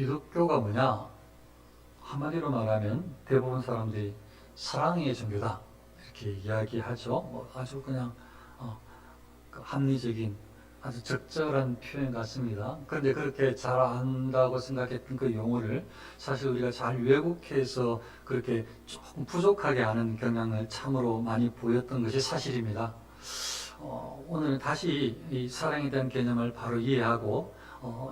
기독교가 뭐냐? 한마디로 말하면 대부분 사람들이 사랑의 종교다 이렇게 이야기하죠. 아주 그냥 그 합리적인 아주 적절한 표현 같습니다. 그런데 그렇게 잘 안다고 생각했던 그 용어를 사실 우리가 잘 왜곡해서 그렇게 조금 부족하게 하는 경향을 참으로 많이 보였던 것이 사실입니다. 오늘은 다시 이 사랑에 대한 개념을 바로 이해하고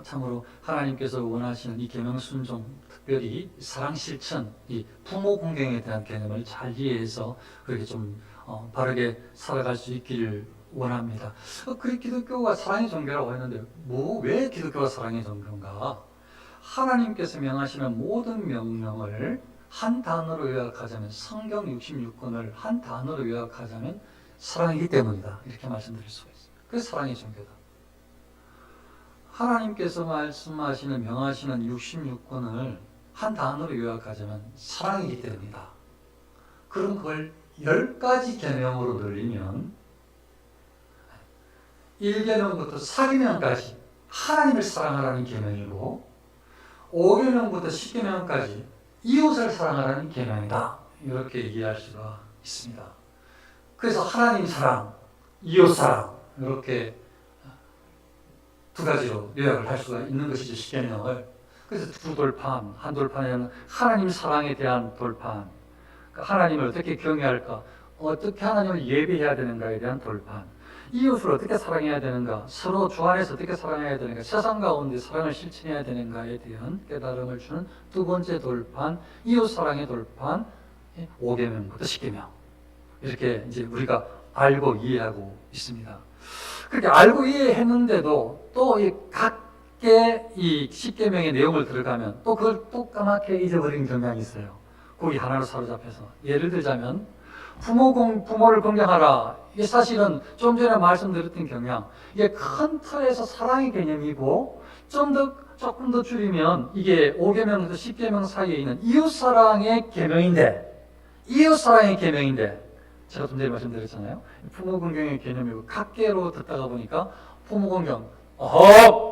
참으로 하나님께서 원하시는 이 계명 순종, 특별히 사랑 실천, 이 부모 공경에 대한 개념을 잘 이해해서 그렇게 좀 바르게 살아갈 수 있기를 원합니다. 그 기독교가 사랑의 종교라고 했는데 왜 기독교가 사랑의 종교인가? 하나님께서 명하시는 모든 명령을 한 단어로 요약하자면 성경 66권을 한 단어로 요약하자면 사랑이기 때문이다. 이렇게 말씀드릴 수가 있어요. 그래서 사랑의 종교다. 하나님께서 말씀하시는 명하시는 66권을 한 단어로 요약하자면 사랑이기 때문이다. 그럼 그걸 10가지 계명으로 늘리면 1계명부터 4계명까지 하나님을 사랑하라는 계명이고 5계명부터 10계명까지 이웃을 사랑하라는 계명이다. 이렇게 얘기할 수가 있습니다. 그래서 하나님 사랑, 이웃 사랑 이렇게 두 가지로 요약을 할 수가 있는 것이죠. 10계명을. 그래서 두 돌판, 한 돌판에는 하나님 사랑에 대한 돌판, 하나님을 어떻게 경외할까, 어떻게 하나님을 예배해야 되는가에 대한 돌판, 이웃을 어떻게 사랑해야 되는가, 서로 주 안에서 어떻게 사랑해야 되는가, 세상 가운데 사랑을 실천해야 되는가에 대한 깨달음을 주는 두 번째 돌판, 이웃 사랑의 돌판, 5계명부터 10계명. 이렇게 이제 우리가 알고 이해하고 있습니다. 그렇게 알고 이해했는데도 또 이 각계 이 10계명의 내용을 들어가면 또 그걸 또 까맣게 잊어버린 경향이 있어요. 거기 하나로 사로잡혀서. 예를 들자면 부모를 공경하라. 이게 사실은 좀 전에 말씀드렸던 경향. 이게 큰 틀에서 사랑의 개념이고 조금 더 줄이면 이게 5계명부터 10계명 사이에 있는 이웃사랑의 계명인데 제가 좀 전에 말씀드렸잖아요. 부모 공경의 개념이고 각계로 듣다가 보니까 부모 공경.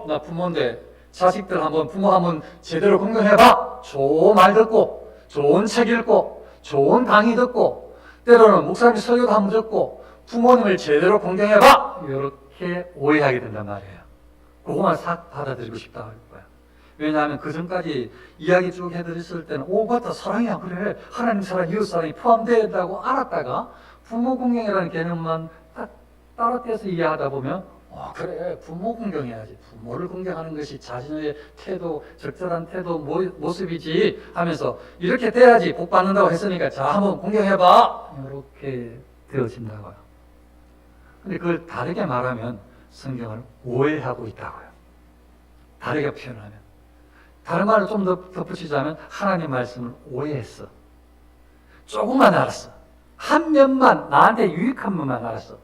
나 부모인데 자식들 부모 한번 제대로 공경해봐. 좋은 말 듣고 좋은 책 읽고 좋은 강의 듣고 때로는 목사님 설교도 한번 듣고 부모님을 제대로 공경해봐. 이렇게 오해하게 된단 말이에요. 그것만 싹 받아들이고 싶다 할 거야. 왜냐하면 그 전까지 이야기 쭉 해드렸을 때는 맞다 사랑이야 그래 하나님 사랑 이웃 사랑이 포함된다고 알았다가 부모 공경이라는 개념만 딱 따로 떼서 이해하다 보면 그래 부모 공경해야지 부모를 공경하는 것이 자신의 태도 적절한 태도 모습이지 하면서 이렇게 돼야지 복 받는다고 했으니까 자 한번 공경해봐 이렇게 되어진다고요. 근데 그걸 다르게 말하면 성경을 오해하고 있다고요. 다르게 표현하면 다른 말을 좀 더 덧붙이자면 하나님 말씀을 오해했어. 조금만 알았어. 한 면만 나한테 유익한 면만 알았어.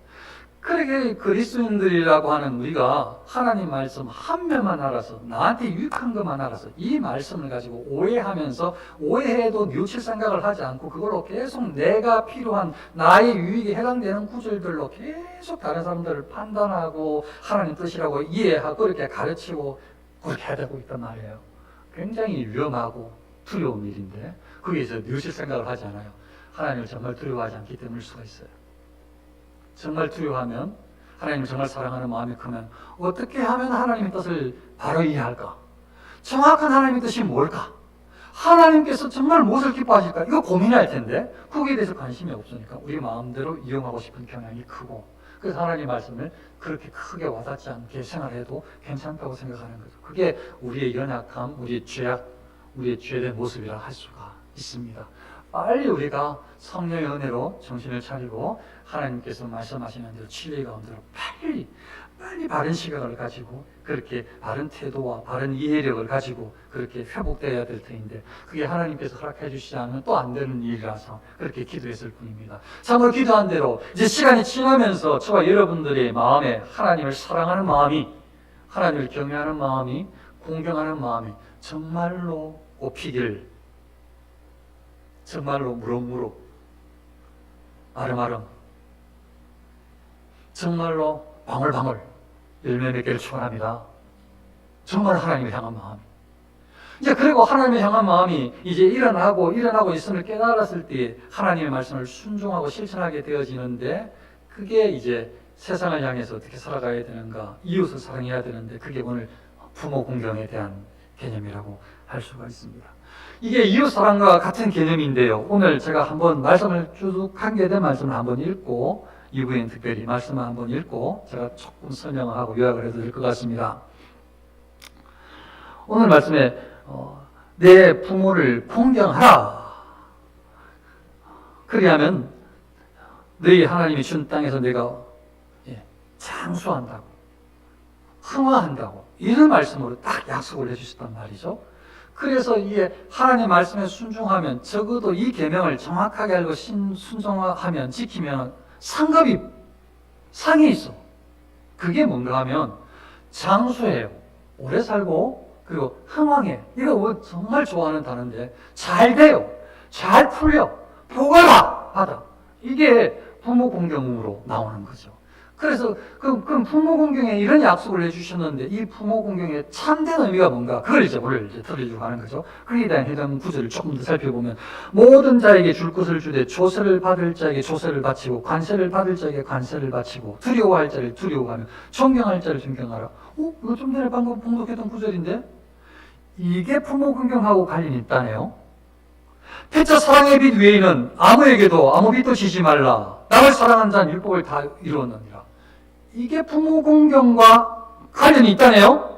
그러게 그리스도인들이라고 하는 우리가 하나님 말씀 한 면만 알아서 나한테 유익한 것만 알아서 이 말씀을 가지고 오해하면서 오해해도 뉘우칠 생각을 하지 않고 그걸로 계속 내가 필요한 나의 유익에 해당되는 구절들로 계속 다른 사람들을 판단하고 하나님 뜻이라고 이해하고 그렇게 가르치고 그렇게 해대고 있단 말이에요. 굉장히 위험하고 두려운 일인데 거기에서 뉘우칠 생각을 하지 않아요. 하나님을 정말 두려워하지 않기 때문일 수가 있어요. 정말 두려워하면 하나님을 정말 사랑하는 마음이 크면 어떻게 하면 하나님의 뜻을 바로 이해할까? 정확한 하나님의 뜻이 뭘까? 하나님께서 정말 무엇을 기뻐하실까? 이거 고민할 텐데 거기에 대해서 관심이 없으니까 우리 마음대로 이용하고 싶은 경향이 크고 그래서 하나님 말씀을 그렇게 크게 와닿지 않게 생활해도 괜찮다고 생각하는 거죠. 그게 우리의 연약함, 우리의 죄악, 우리의 죄된 모습이라 할 수가 있습니다. 빨리 우리가 성령의 은혜로 정신을 차리고 하나님께서 말씀하시는 대로 진리 가운데로 빨리 바른 시각을 가지고 그렇게 바른 태도와 바른 이해력을 가지고 그렇게 회복되어야 될 터인데 그게 하나님께서 허락해 주시지 않으면 또 안 되는 일이라서 그렇게 기도했을 뿐입니다. 참으로 기도한 대로 이제 시간이 지나면서 저와 여러분들의 마음에 하나님을 사랑하는 마음이 하나님을 경외하는 마음이 공경하는 마음이 정말로 꽃피길 정말로 무럭무럭 아름아름 정말로 방울방울 열매 맺기를 축원합니다. 정말 하나님을 향한 마음 이제 그리고 하나님의 향한 마음이 이제 일어나고 있음을 깨달았을 때 하나님의 말씀을 순종하고 실천하게 되어지는데, 그게 이제 세상을 향해서 어떻게 살아가야 되는가, 이웃을 사랑해야 되는데, 그게 오늘 부모 공경에 대한 개념이라고 할 수가 있습니다. 이게 이웃 사랑과 같은 개념인데요. 오늘 제가 한번 말씀을 쭉 한개된 말씀을 한번 읽고, 이후엔 특별히 말씀을 한번 읽고 제가 조금 설명을 하고 요약을 해도 될 것 같습니다. 오늘 말씀에 내 부모를 공경하라. 그리하면 너희 하나님이 준 땅에서 내가 장수한다고, 흥화한다고, 이런 말씀으로 딱 약속을 해주셨단 말이죠. 그래서 이게 하나님의 말씀에 순종하면, 적어도 이 계명을 정확하게 알고 순종하면, 지키면 상이 있어. 그게 뭔가 하면 장수해요. 오래 살고, 그리고 흥왕해. 이거 정말 좋아하는 단어인데, 잘 돼요. 잘 풀려. 복을 받아. 이게 부모 공경으로 나오는 거죠. 그래서 그 부모 공경에 이런 약속을 해주셨는데, 이 부모 공경의 참된 의미가 뭔가, 그걸 이제 오늘 들으려고 하는 거죠. 그에 대한 해당 구절을 조금 더 살펴보면, 모든 자에게 줄 것을 주되 조세를 받을 자에게 조세를 바치고, 관세를 받을 자에게 관세를 바치고, 두려워할 자를 두려워하며, 존경할 자를 존경하라. 이거 좀 전에 방금 봉독했던 구절인데, 이게 부모 공경하고 관련이 있다네요. 태자 사랑의 빛 외에는 아무에게도 아무 빛도 지지 말라. 나를 사랑한 자는 율법을 다 이루었느니라. 이게 부모 공경과 관련이 있다네요.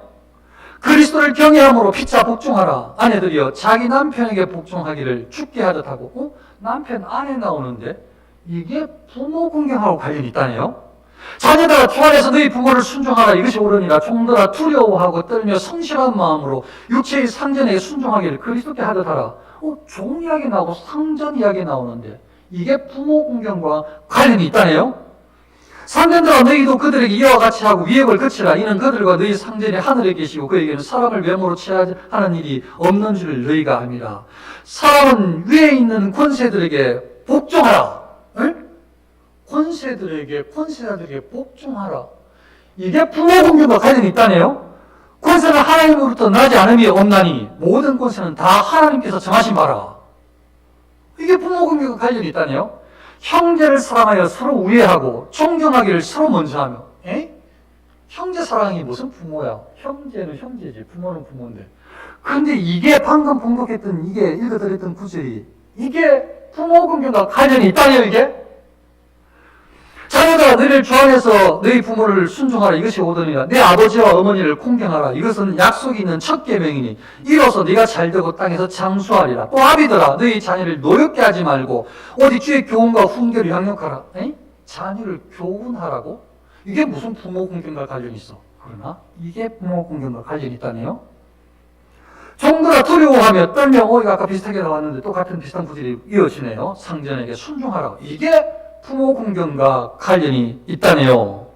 그리스도를 경외함으로 피차 복종하라. 아내들이여 자기 남편에게 복종하기를 죽게 하듯 하고, 남편 아내 나오는데 이게 부모 공경하고 관련이 있다네요. 자녀들아 주 안에서 너희 부모를 순종하라. 이것이 옳으니라. 종들아 두려워하고 떨며 성실한 마음으로 육체의 상전에게 순종하기를 그리스도께 하듯 하라. 종 이야기 나오고 상전 이야기 나오는데 이게 부모 공경과 관련이 있다네요. 상전들아 너희도 그들에게 이와 같이 하고 위협을 그치라. 이는 그들과 너희 상전이 하늘에 계시고 그에게는 사람을 외모로 취하는 일이 없는 줄을 너희가 압니다. 사람은 위에 있는 권세들에게 복종하라. 권세자들에게 복종하라. 이게 부모 공경과 관련이 있다네요. 권세는 하나님으로부터 나지 않음이 없나니 모든 권세는 다 하나님께서 정하신 바라. 이게 부모 공경과 관련이 있다네요. 형제를 사랑하여 서로 우애하고 존경하기를 서로 먼저 하며. 형제 사랑이 무슨 부모야? 형제는 형제지, 부모는 부모인데. 그런데 이게 방금 봉독했던, 이게 읽어드렸던 구절이 이게 부모 공경과 관련이 있다네요. 이게 자녀들아 너희를 주 안에서 너희 부모를 순종하라. 이것이 오더니라. 내 아버지와 어머니를 공경하라. 이것은 약속이 있는 첫 계명이니 이로써 네가 잘되고 땅에서 장수하리라. 또 아비들아 너희 자녀를 노엽게 하지 말고 오직 주의 교훈과 훈계를 양육하라. 자녀를 교훈하라고? 이게 무슨 부모 공경과 관련이 있어? 그러나 이게 부모 공경과 관련이 있다네요. 종들아 두려워하며 떨며, 이거 아까 비슷하게 나왔는데 똑같은 비슷한 구절이 이어지네요. 상전에게 순종하라. 이게 부모 공경과 관련이 있다네요.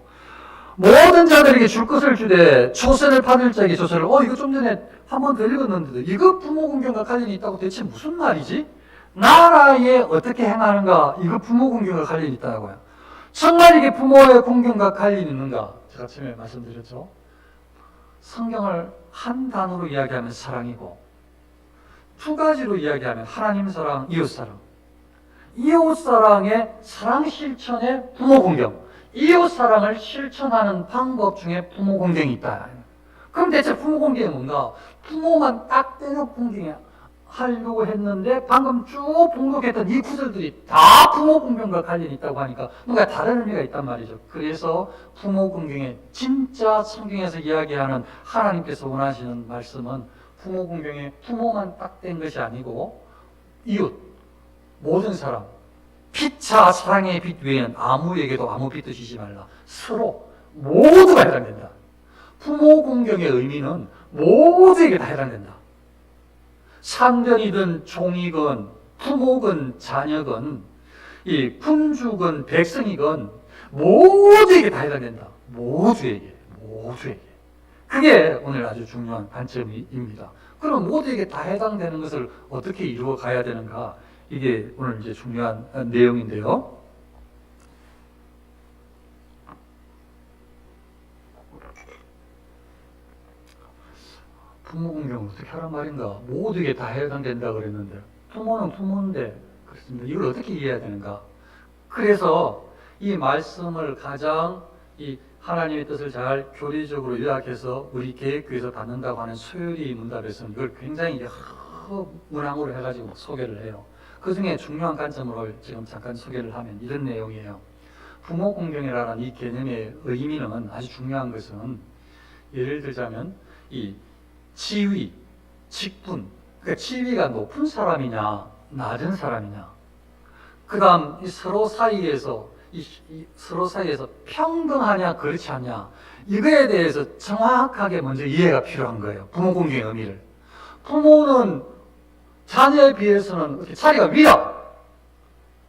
모든 자들에게 줄 것을 주되 조세를 받을 자에게 조세를. 이거 좀 전에 한 번 더 읽었는데도 이거 부모 공경과 관련이 있다고 대체 무슨 말이지? 나라에 어떻게 행하는가, 이거 부모 공경과 관련이 있다고요. 정말 이게 부모의 공경과 관련이 있는가? 제가 처음에 말씀드렸죠. 성경을 한 단어로 이야기하면 사랑이고, 두 가지로 이야기하면 하나님 사랑, 이웃 사랑. 이웃 사랑의 사랑 실천에 부모 공경, 이웃 사랑을 실천하는 방법 중에 부모 공경이 있다. 그럼 대체 부모 공경이 뭔가? 부모만 딱 때려 공경하려고 했는데 방금 쭉 봉독했던 이 구절들이 다 부모 공경과 관련이 있다고 하니까 뭔가 다른 의미가 있단 말이죠. 그래서 부모 공경에 진짜 성경에서 이야기하는 하나님께서 원하시는 말씀은 부모 공경에 부모만 딱 된 것이 아니고 이웃, 모든 사람, 피차 사랑의 빛 외에는 아무에게도 아무 빛도 지지 말라. 서로 모두가 해당된다. 부모 공경의 의미는 모두에게 다 해당된다. 상전이든 종이건 부모건 자녀건 이 군주건 백성이건 모두에게 다 해당된다. 모두에게. 그게 오늘 아주 중요한 관점입니다. 그럼 모두에게 다 해당되는 것을 어떻게 이루어 가야 되는가? 이게 오늘 이제 중요한 내용인데요. 부모 공경을 어떻게 하란 말인가? 모두에게 다 해당된다 그랬는데 부모는 부모인데 그렇습니다. 이걸 어떻게 이해해야 되는가? 그래서 이 말씀을 가장 이 하나님의 뜻을 잘 교리적으로 요약해서 우리 계획교에서 받는다고 하는 소요리 문답에서는 이걸 굉장히 여러 문항으로 해가지고 소개를 해요. 그 중에 중요한 관점을 지금 잠깐 소개를 하면 이런 내용이에요. 부모 공경이라는 이 개념의 의미는 아주 중요한 것은 예를 들자면 이 지위, 직분, 그러니까 지위가 높은 사람이냐 낮은 사람이냐, 그 다음 서로 사이에서 서로 사이에서 평등하냐 그렇지 않냐, 이거에 대해서 정확하게 먼저 이해가 필요한 거예요. 부모 공경의 의미를. 부모는 자녀에 비해서는 자리가 위야,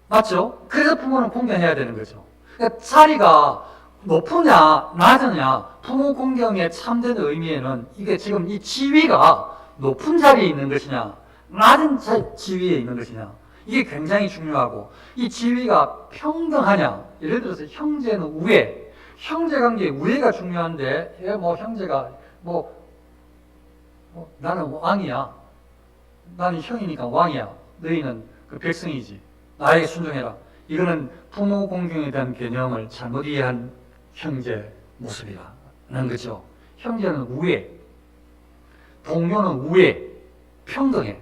맞죠? 그래서 부모는 공경해야 되는 거죠. 그러니까 자리가 높으냐 낮으냐, 부모 공경의 참된 의미에는 이게 지금 이 지위가 높은 자리에 있는 것이냐 낮은 지위에 있는 것이냐, 이게 굉장히 중요하고, 이 지위가 평등하냐, 예를 들어서 형제는 우애, 형제관계의 우애가 중요한데 형제가 나는 왕이야, 나는 형이니까 왕이야, 너희는 그 백성이지, 나에게 순종해라, 이거는 부모 공경에 대한 개념을 잘못 이해한 형제 모습이라는 거죠. 형제는 우애, 동료는 우애, 평등해.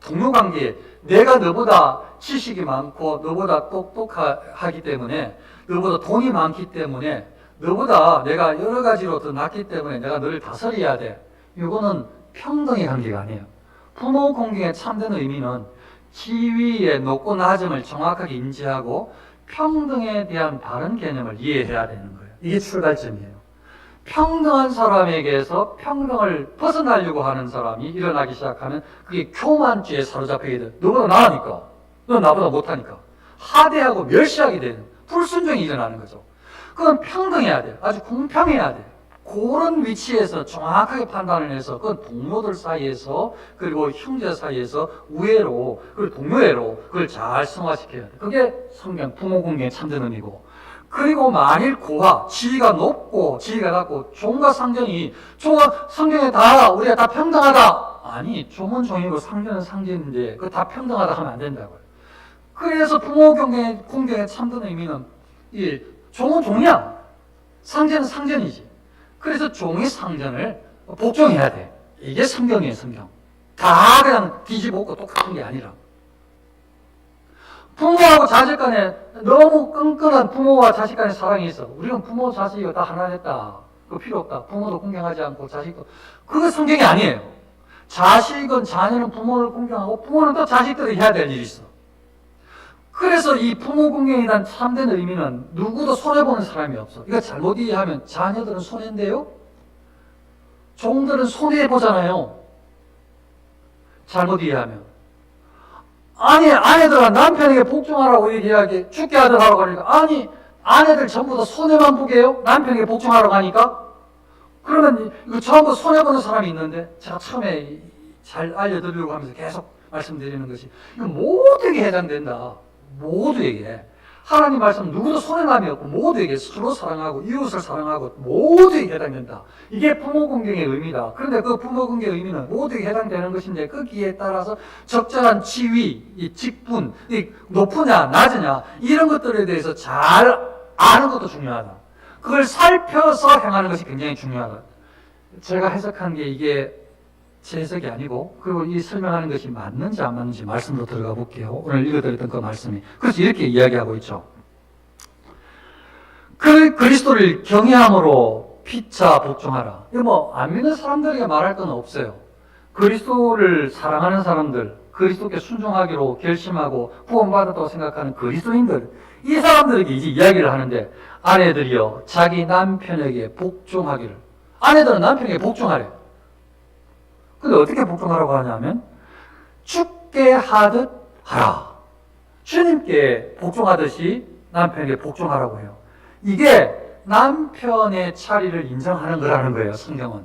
동료 관계에 내가 너보다 지식이 많고 너보다 똑똑하기 때문에, 너보다 돈이 많기 때문에, 너보다 내가 여러 가지로 더 낫기 때문에 내가 너를 다스려야 돼. 이거는 평등의 관계가 아니에요. 부모 공경의 참된 의미는 지위의 높고 낮음을 정확하게 인지하고 평등에 대한 바른 개념을 이해해야 되는 거예요. 이게 출발점이에요. 평등한 사람에게서 평등을 벗어나려고 하는 사람이 일어나기 시작하면 그게 교만죄에 사로잡히게 돼. 너보다 나으니까, 너 나보다 못하니까 하대하고 멸시하게 되는 불순종이 일어나는 거죠. 그건 평등해야 돼. 아주 공평해야 돼. 그런 위치에서 정확하게 판단을 해서, 그건 동료들 사이에서, 그리고 형제 사이에서 우애로, 그리고 동료애로 그걸 잘 승화시켜야 돼. 그게 성경 부모 공경의 참된 의미고, 그리고 만일 고와 지위가 높고 지위가 낮고 종과 상전이, 종과 성경에 다 우리가 다 평등하다, 아니 종은 종이고 상전은 상전인데 그거 다 평등하다 하면 안 된다고요. 그래서 부모 공경의 참된 의미는 이 종은 종이야, 상전은 상전이지. 그래서 종이 상전을 복종해야 돼. 이게 성경이에요. 성경 다 그냥 뒤집어엎고 똑같은 게 아니라, 부모하고 자식 간에 너무 끈끈한 부모와 자식 간의 사랑이 있어. 우리는 부모 자식이 다 하나 됐다, 그거 필요 없다, 부모도 공경하지 않고 자식도, 그거 성경이 아니에요. 자식은, 자녀는 부모를 공경하고 부모는 또 자식들이 해야 될 일이 있어. 그래서 이 부모 공경에 대한 참된 의미는 누구도 손해보는 사람이 없어. 이거 잘못 이해하면 자녀들은 손해인데요, 종들은 손해보잖아요. 잘못 이해하면. 아니, 아내들아 남편에게 복종하라고 얘기하게, 죽게 하더라고 하니까, 아니 아내들 전부 다 손해만 보게요? 남편에게 복종하라고 하니까? 그러면 이거 전부 손해보는 사람이 있는데, 제가 처음에 잘 알려드리려고 하면서 계속 말씀드리는 것이, 이거 모두에게 해당된다. 모두에게. 하나님 말씀 누구도 손해남이 없고 모두에게 서로 사랑하고 이웃을 사랑하고 모두에게 해당된다. 이게 부모 공경의 의미다. 그런데 그 부모 공경의 의미는 모두에게 해당되는 것인데, 거기에 따라서 적절한 지위, 이 직분, 이 높으냐 낮으냐 이런 것들에 대해서 잘 아는 것도 중요하다. 그걸 살펴서 행하는 것이 굉장히 중요하다. 제가 해석한 게 이게 제 해석이 아니고, 그리고 이 설명하는 것이 맞는지 안 맞는지 말씀으로 들어가 볼게요. 오늘 읽어드렸던 그 말씀이. 그래서 이렇게 이야기하고 있죠. 그 그리스도를 경외함으로 피차 복종하라. 이거 안 믿는 사람들에게 말할 건 없어요. 그리스도를 사랑하는 사람들, 그리스도께 순종하기로 결심하고 구원받았다고 생각하는 그리스도인들, 이 사람들에게 이제 이야기를 하는데, 아내들이여 자기 남편에게 복종하기를. 아내들은 남편에게 복종하래. 근데 어떻게 복종하라고 하냐면, 주께 하듯 하라. 주님께 복종하듯이 남편에게 복종하라고 해요. 이게 남편의 차리를 인정하는 거라는 거예요, 성경은.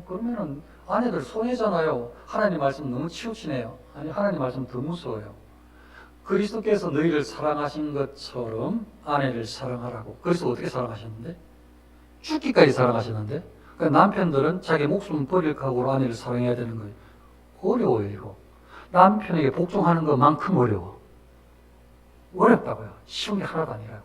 그러면은 아내들 손해잖아요. 하나님 말씀 너무 치우치네요. 아니, 하나님 말씀 더 무서워요. 그리스도께서 너희를 사랑하신 것처럼 아내를 사랑하라고. 그리스도 어떻게 사랑하셨는데? 죽기까지 사랑하셨는데? 그러니까 남편들은 자기 목숨 버릴 각오로 아내를 사랑해야 되는 거예요. 어려워요, 이거. 남편에게 복종하는 것만큼 어려워. 어렵다고요. 쉬운 게 하나도 아니라고요.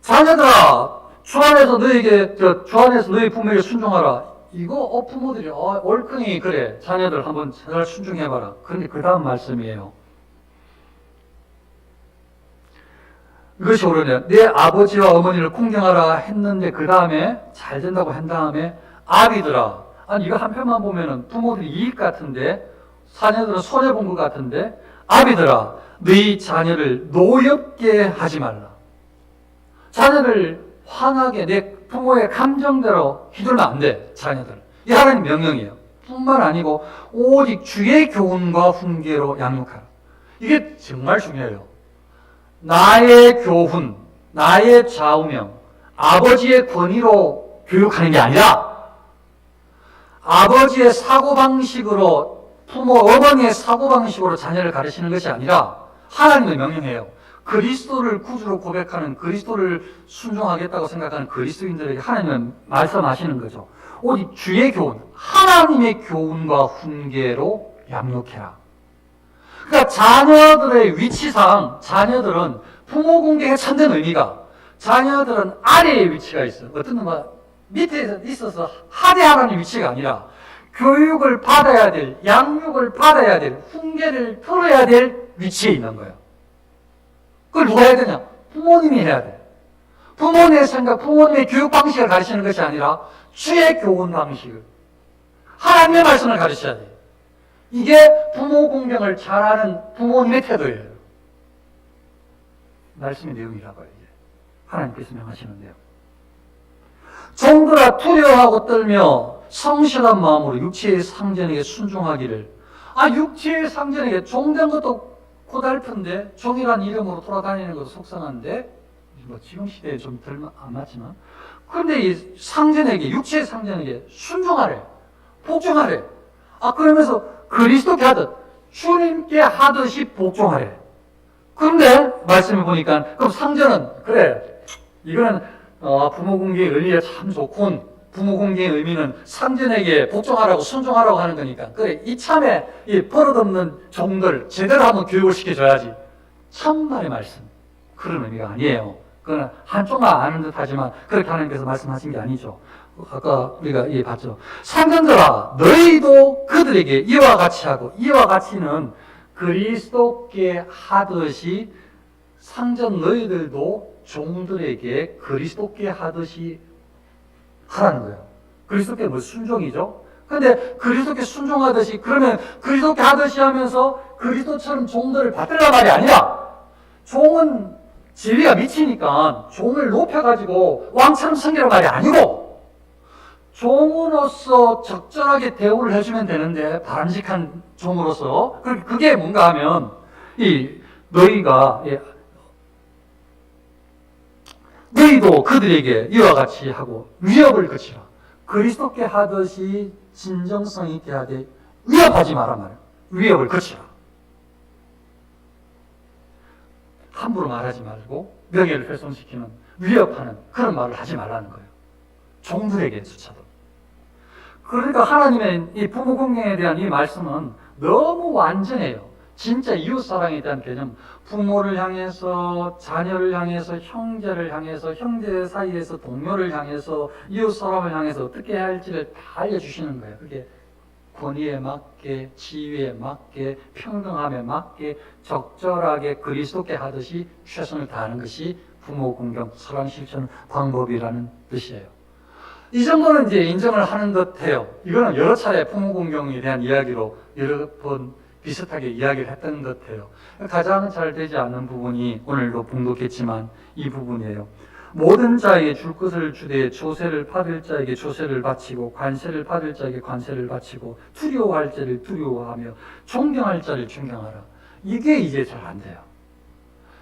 자녀들아, 주 안에서 너희 부모에게 순종하라. 이거 부모들이 얼큰이 그래. 자녀들 한번 잘 순종해봐라. 그런데 그 다음 말씀이에요. 이것이 옳으냐. 내 아버지와 어머니를 공경하라 했는데 그 다음에 잘 된다고 한 다음에 아비들아. 아니 이거 한 편만 보면은 부모들이 이익 같은데 자녀들은 손해본 것 같은데 아비들아 너희 자녀를 노엽게 하지 말라. 자녀를 화나게 내 부모의 감정대로 휘둘면 안 돼. 자녀들. 이 하나님 명령이에요. 뿐만 아니고 오직 주의 교훈과 훈계로 양육하라. 이게 정말 중요해요. 나의 교훈, 나의 좌우명, 아버지의 권위로 교육하는 게 아니라 아버지의 사고방식으로 부모, 어머니의 사고방식으로 자녀를 가르치는 것이 아니라 하나님의 명령이에요. 그리스도를 구주로 고백하는 그리스도를 순종하겠다고 생각하는 그리스도인들에게 하나님은 말씀하시는 거죠. 오직 주의 교훈, 하나님의 교훈과 훈계로 양육해라. 그러니까 자녀들의 위치상 자녀들은 부모 공경에 참된 의미가 자녀들은 아래의 위치가 있어요. 어떤 놈은 밑에 있어서 하대하라는 위치가 아니라 교육을 받아야 될, 양육을 받아야 될, 훈계를 들어야 될 위치에 있는 거예요. 그걸 누가 해야 되냐? 부모님이 해야 돼. 부모님의 생각, 부모님의 교육 방식을 가르치는 것이 아니라 주의 교훈 방식을, 하나님의 말씀을 가르쳐야 돼. 이게 부모 공경을 잘하는 부모님의 태도예요. 말씀의 내용이라고요. 이게 하나님께서 명하시는데요. 종들아 두려워하고 떨며 성실한 마음으로 육체의 상전에게 순종하기를. 육체의 상전에게 종된 것도 고달픈데 종이란 이름으로 돌아다니는 것도 속상한데 지금 시대에 좀 덜 안 맞지만 그런데 이 상전에게, 육체의 상전에게 순종하래, 복종하래. 그러면서 그리스도께 하듯 주님께 하듯이 복종하래. 그런데 말씀을 보니까 그럼 상전은 그래, 이거는 부모 공경의 의미가 참 좋군. 부모 공경의 의미는 상전에게 복종하라고 순종하라고 하는 거니까 그래, 이참에 이 버릇없는 종들 제대로 한번 교육을 시켜줘야지. 참말의 말씀, 그런 의미가 아니에요. 그건 한쪽만 아는 듯 하지만 그렇게 하나님께서 말씀하신 게 아니죠. 아까 우리가 봤죠. 상전들아 너희도 그들에게 이와 같이 하고, 이와 같이는 그리스도께 하듯이 상전 너희들도 종들에게 그리스도께 하듯이 하라는 거예요. 그리스도께 뭐 순종이죠? 근데 그리스도께 순종하듯이, 그러면 그리스도께 하듯이 하면서 그리스도처럼 종들을 받들란 말이 아니라, 종은 지위가 미치니까 종을 높여가지고 왕처럼 섬기란 말이 아니고, 종으로서 적절하게 대우를 해주면 되는데, 바람직한 종으로서. 그게 뭔가 하면, 너희도 그들에게 이와 같이 하고 위협을 그치라. 그리스도께 하듯이 진정성 있게 하되 위협하지 마란 말이에요. 위협을 그치라. 함부로 말하지 말고 명예를 훼손시키는, 위협하는 그런 말을 하지 말라는 거예요. 종들에게 수차도. 그러니까 하나님의 이 부모 공경에 대한 이 말씀은 너무 완전해요. 진짜 이웃사랑에 대한 개념, 부모를 향해서, 자녀를 향해서, 형제를 향해서, 형제 사이에서 동료를 향해서, 이웃사람을 향해서 어떻게 해야 할지를 다 알려주시는 거예요. 그게 권위에 맞게, 지위에 맞게, 평등함에 맞게, 적절하게 그리스도께 하듯이 최선을 다하는 것이 부모 공경, 사랑 실천 방법이라는 뜻이에요. 이 정도는 이제 인정을 하는 듯 해요. 이거는 여러 차례 부모 공경에 대한 이야기로 여러 번 비슷하게 이야기를 했던 것 같아요. 가장 잘 되지 않는 부분이 오늘도 봉독했지만 이 부분이에요. 모든 자에게 줄 것을 주되 조세를 받을 자에게 조세를 바치고 관세를 받을 자에게 관세를 바치고 두려워할 자를 두려워하며 존경할 자를 존경하라. 이게 이제 잘 안 돼요.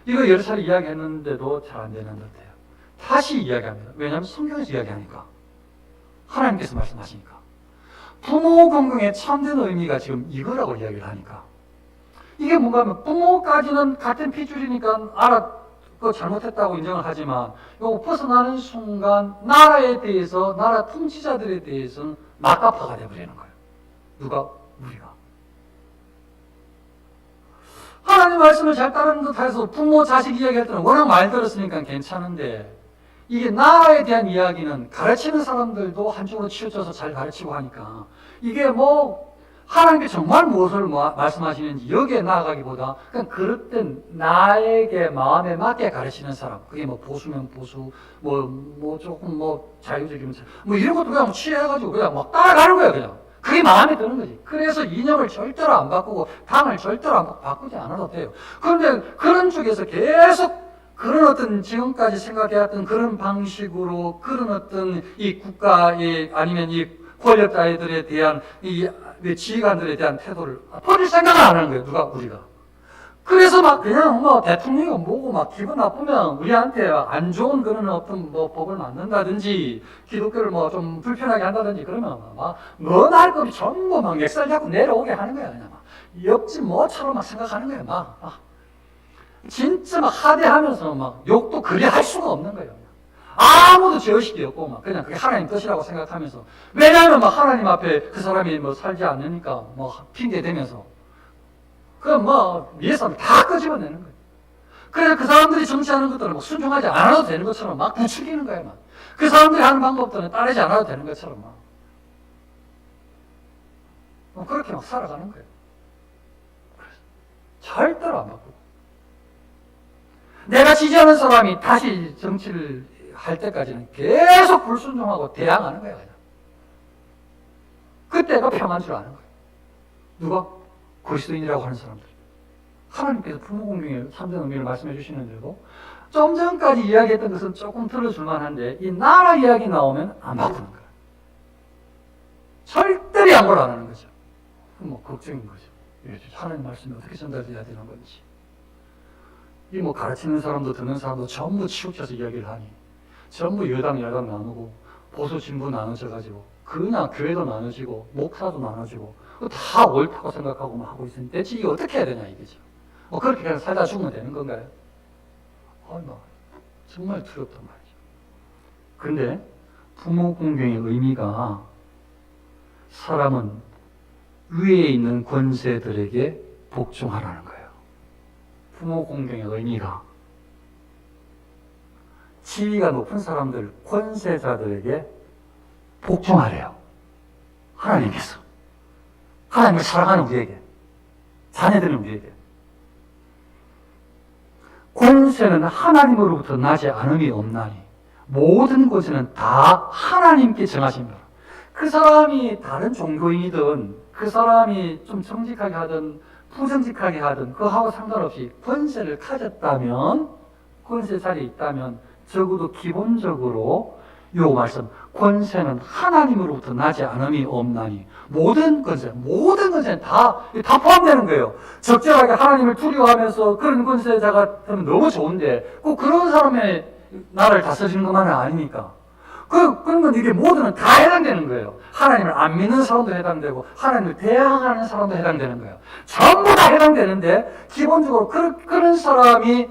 이거 여러 차례 이야기했는데도 잘 안 되는 것 같아요. 다시 이야기합니다. 왜냐하면 성경에서 이야기하니까, 하나님께서 말씀하시니까. 부모 공경의 참된 의미가 지금 이거라고 이야기를 하니까, 이게 뭔가 하면 부모까지는 같은 피줄이니까 그거 잘못했다고 인정을 하지만 요거 벗어나는 순간 나라에 대해서 나라 통치자들에 대해서는 막가파가 되어버리는 거예요. 누가? 우리가. 하나님 말씀을 잘 따르는 듯해서 부모 자식 이야기할 때는 워낙 말 들었으니까 괜찮은데 이게 나라에 대한 이야기는 가르치는 사람들도 한쪽으로 치우쳐서 잘 가르치고 하니까 이게 뭐 하나님께 정말 무엇을 말씀하시는지 여기에 나아가기보다 그냥 그릇된 나에게 마음에 맞게 가르치는 사람, 그게 뭐 보수면 보수, 뭐 조금 뭐 자유적이면 뭐 이런 것도 그냥 취해가지고 그냥 막 따라가는 거예요. 그냥 그게 마음에 드는 거지. 그래서 이념을 절대로 안 바꾸고 당을 절대로 안 바꾸지 않아도 돼요. 그런데 그런 쪽에서 계속 그런 어떤 지금까지 생각해왔던 그런 방식으로 그런 어떤 이 국가의 아니면 이 권력자들에 대한 이 지휘관들에 대한 태도를 버릴 생각을 안 하는 거예요. 누가? 우리가. 그래서 막 그냥 뭐 대통령이 뭐고 막 기분 나쁘면 우리한테 안 좋은 그런 어떤 뭐 법을 만든다든지 기독교를 뭐 좀 불편하게 한다든지 그러면 막 뭐날 것이 전부 막 멱살 잡고 내려오게 하는 거야. 그냥 막 옆집 뭐처럼 막 생각하는 거예요. 막 진짜 막 하대하면서 막 욕도 그리 할 수가 없는 거예요. 아무도 죄의식이 없고 막 그냥 그게 하나님 뜻이라고 생각하면서 왜냐하면 막 하나님 앞에 그 사람이 뭐 살지 않으니까 뭐 핑계 대면서 그럼 뭐 위에 사람 다 끄집어내는 거예요. 그래서 그 사람들이 정치하는 것들을 뭐 순종하지 않아도 되는 것처럼 막 부추기는 거예요. 막. 그 사람들이 하는 방법들은 따르지 않아도 되는 것처럼 막 그렇게 막 살아가는 거예요. 절대로 안 바꾸고 내가 지지하는 사람이 다시 정치를 할 때까지는 계속 불순종하고 대항하는 거예요. 그냥. 그때가 평안인 줄 아는 거예요. 누가? 그리스도인이라고 하는 사람들. 하나님께서 부모 공경의 참된 의미를 말씀해 주시는데도 좀 전까지 이야기했던 것은 조금 들어줄 만한데 이 나라 이야기 나오면 안 바꾸는 거예요. 절대로 양보를 안 하는 거죠. 뭐 걱정인 거죠. 하나님 말씀이 어떻게 전달돼야 되는 건지. 이 뭐 가르치는 사람도 듣는 사람도 전부 치우쳐서 이야기를 하니 전부 여당 야당 나누고 보수 진보 나눠져가지고 그냥 교회도 나눠지고 목사도 나눠지고 다 옳다고 생각하고 막 하고 있으니 대체 이게 어떻게 해야 되냐 이거죠. 뭐 그렇게 그냥 살다 죽으면 되는 건가요? 뭐 정말 두렵단 말이죠. 그런데 부모 공경의 의미가 사람은 위에 있는 권세들에게 복종하라는 거예요. 부모 공경의 의미가 지위가 높은 사람들, 권세자들에게 복종하래요. 하나님께서. 하나님을 사랑하는 우리에게. 자녀들은 우리에게. 권세는 하나님으로부터 나지 않음이 없나니 모든 권세는 다 하나님께 정하십니다. 그 사람이 다른 종교인이든 그 사람이 좀 정직하게 하든 부정직하게 하든 그하고 상관없이 권세를 가졌다면 권세 자리에 있다면 적어도 기본적으로 요 말씀 권세는 하나님으로부터 나지 않음이 없나니 모든 권세는 다 포함되는 거예요. 적절하게 하나님을 두려워하면서 그런 권세자가 되면 너무 좋은데 꼭 그런 사람의 나라를 다스리는 것만은 아니니까 그러면 이게 모두는 다 해당되는 거예요. 하나님을 안 믿는 사람도 해당되고 하나님을 대항하는 사람도 해당되는 거예요. 전부 다 해당되는데 기본적으로 그런 사람이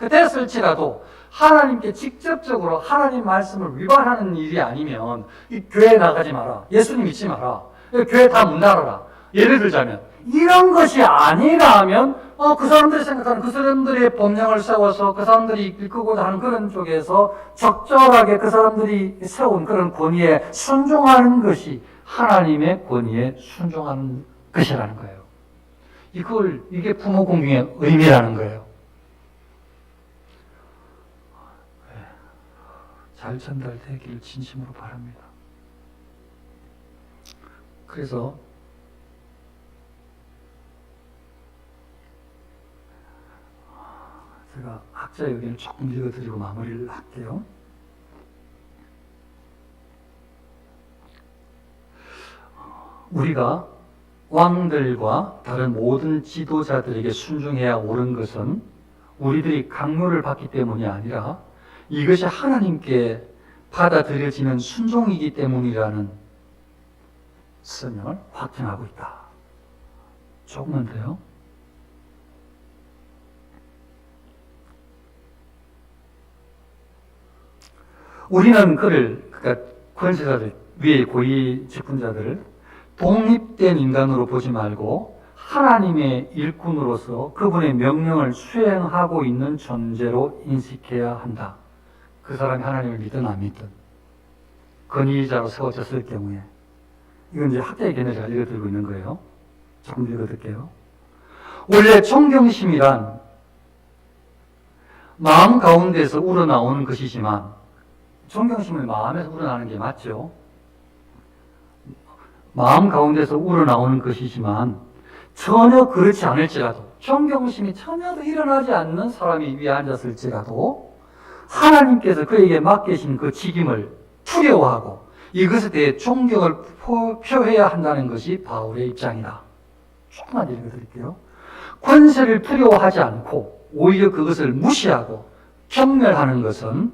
됐을지라도 하나님께 직접적으로 하나님 말씀을 위반하는 일이 아니면 이 교회 나가지 마라. 예수님 믿지 마라. 교회 다 문 닫아라. 예를 들자면 이런 것이 아니라면 그 사람들이 생각하는 그 사람들의 법령을 세워서 그 사람들이 이끌고자 하는 그런 쪽에서 적절하게 그 사람들이 세운 그런 권위에 순종하는 것이 하나님의 권위에 순종하는 것이라는 거예요. 이게 부모 공경의 의미라는 거예요. 잘 전달되기를 진심으로 바랍니다. 그래서 제가 학자 의견을 조금 읽어드리고 마무리를 할게요. 우리가 왕들과 다른 모든 지도자들에게 순종해야 옳은 것은 우리들이 강요를 받기 때문이 아니라 이것이 하나님께 받아들여지는 순종이기 때문이라는 설명을 확증하고 있다. 조금만 더요. 우리는 그러니까 권세자들, 위의 고위 직분자들을 독립된 인간으로 보지 말고 하나님의 일꾼으로서 그분의 명령을 수행하고 있는 존재로 인식해야 한다. 그 사람이 하나님을 믿든 안 믿든 권위자로 세워졌을 경우에, 이건 이제 학자의 견해를 제가 읽어드리고 있는 거예요. 조금 읽어드릴게요. 원래 존경심이란 마음 가운데서 우러나오는 것이지만, 존경심은 마음에서 우러나는 게 맞죠. 마음 가운데서 우러나오는 것이지만 전혀 그렇지 않을지라도, 존경심이 전혀도 일어나지 않는 사람이 위에 앉았을지라도 하나님께서 그에게 맡기신 그 직임을 두려워하고 이것에 대해 존경을 표해야 한다는 것이 바울의 입장이다. 조금만 읽어드릴게요. 권세를 두려워하지 않고 오히려 그것을 무시하고 경멸하는 것은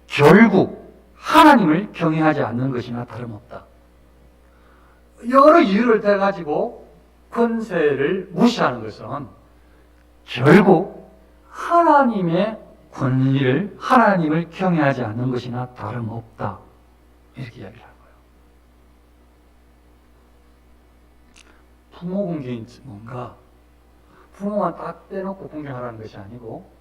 결국 하나님을 경외하지 않는 것이나 다름없다. 여러 이유를 대가지고 권세를 무시하는 것은 결국 하나님의 권위를, 하나님을 경외하지 않는 것이나 다름없다. 이렇게 이야기를 하는 거예요. 부모 공경이 뭔가, 부모만 딱 빼놓고 공경하라는 것이 아니고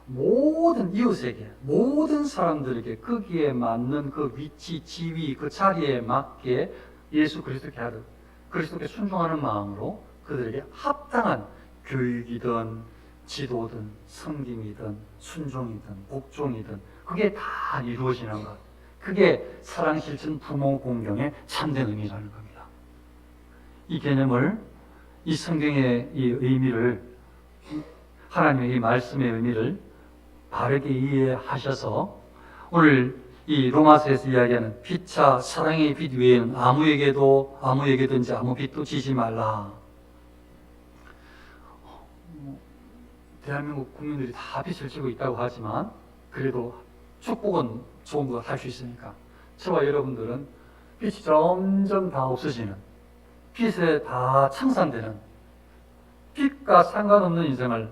모든 이웃에게, 모든 사람들에게 거기에 맞는 그 위치, 지위, 그 자리에 맞게 예수 그리스도께 하듯 그리스도께 순종하는 마음으로 그들에게 합당한 교육이든 지도든 섬김이든 순종이든 복종이든 그게 다 이루어지는 것, 그게 사랑 실천 부모 공경의 참된 의미라는 겁니다. 이 개념을, 이 성경의 이 의미를, 하나님의 이 말씀의 의미를 바르게 이해하셔서 오늘 이 로마서에서 이야기하는 피차 사랑의 빛 외에는 아무에게든지 아무 빛도 지지 말라. 대한민국 국민들이 다 빛을 지고 있다고 하지만 그래도 축복은 좋은 거 할 수 있으니까 저와 여러분들은 빛이 점점 다 없어지는, 빛에 다 청산되는, 빛과 상관없는 인생을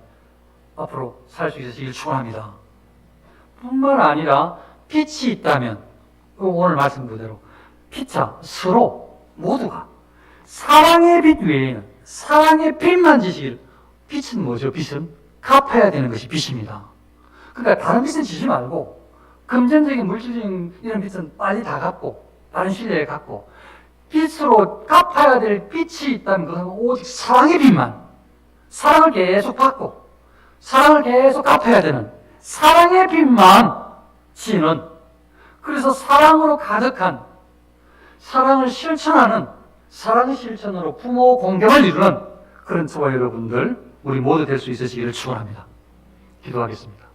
앞으로 살 수 있으시길 축원합니다. 뿐만 아니라 빛이 있다면 오늘 말씀 그대로 피차 서로 모두가 사랑의 빛 외에는 사랑의 빛만 지시길. 빛은 뭐죠? 빛은 갚아야 되는 것이 빛입니다. 그러니까 다른 빛은 지지 말고 금전적인 물질적인 이런 빛은 빨리 다 갚고 다른 시대에 갚고, 빛으로 갚아야 될 빛이 있다면 그것은 오직 사랑의 빛만, 사랑을 계속 받고 사랑을 계속 갚아야 되는 사랑의 빛만 지는, 그래서 사랑으로 가득한, 사랑을 실천하는, 사랑의 실천으로 부모 공경을 이루는 그런 저와 여러분들, 우리 모두 될 수 있으시기를 축원합니다. 기도하겠습니다.